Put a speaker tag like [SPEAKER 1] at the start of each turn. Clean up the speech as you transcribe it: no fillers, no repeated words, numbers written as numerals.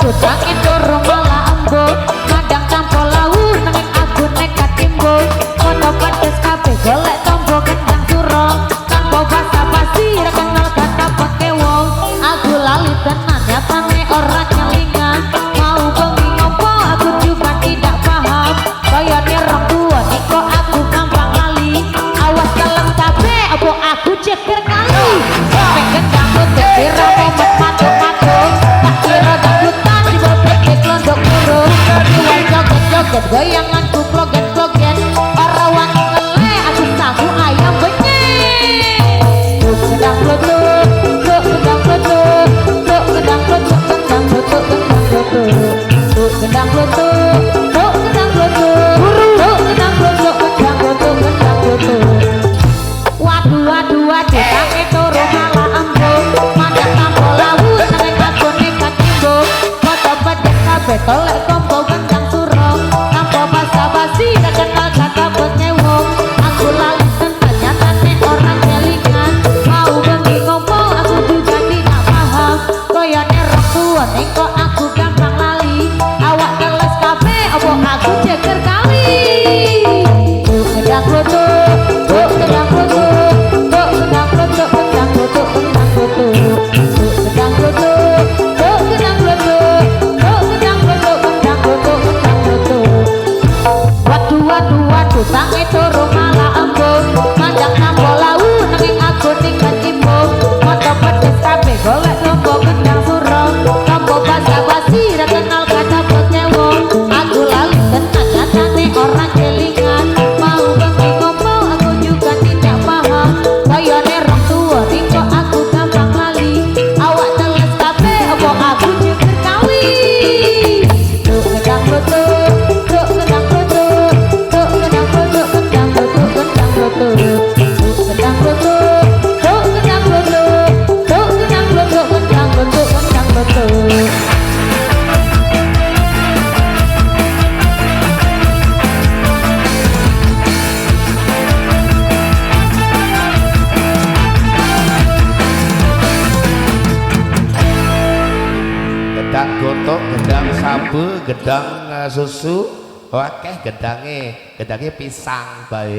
[SPEAKER 1] Tangi turung malah embo mandang tanpa lawu nanging aku nekat timbo kono pedes kabeh golek tombo kendang suro tanpa basa-basi ra kenal kata pake wong aku lali tenan nyatane ora kelingan mau bengi ngopo aku juga tidak paham kayane rong tua nek kok aku gampang lali awas kalem kabeh apa aku ceker kali sampe kendang putih kira momen matuk-matuk tak kira dangdutan di bobek kelondok burung jual joget-joget goyanganku kloget-kloget para wangi ngeleh aku sabu ayam benyek tuk gedang klutuk tuk gedang klutuk tuk gedang klutuk gedang klutuk gedang klutuk tuk gedang klutuk tuk gedang klutuk tuk gedang klutuk gedang klutuk gedang klutuk waduh waduh waduh tangi turu malah embung mandang tampo lawu nanging aku nekat timbo foto pedes kabeh tolek kombo gendang surong tanpa basa-basi dak kenal kata penyewong aku lali tenan nyatane orang kelingan mau bengi ngompo aku juga tidak paham koyone rong tua ning kok aku gampang lali awak teles kabeh opo aku ceker kali tuk gedang klutuk tuk gedang klutuk tuk gedang klutuk gedang klutuk gedang klutuk tuk gedang klutuk tuk gedang klutuk tuk gedang klutuk gedang klutuk gedang klutuk waduh waduh waduh tangi turu malah embung mandang nampo lawu nanging aku tinggal timbung foto pedes kabeh golek tombo gendang surong tombo basa-basi ra kenal kata penyewong aku lali tenan nyatane orang kelingan mau bengi ngopo aku juga tidak paham kayane rong tua ning kok aku gampang lali awak teles kabeh opo aku ceker kawi tuk gedang klutuk tuk gedang klutuk tuk gedang klutuk gedang klutuk gedang klutuk tuk gedang klutuk tuk gedang klutuk tuk gedang klutuk gedang klutuk gedang klutuk
[SPEAKER 2] gedang gotok, gedang sabu, gedang susu, akeh gedange pisang bae.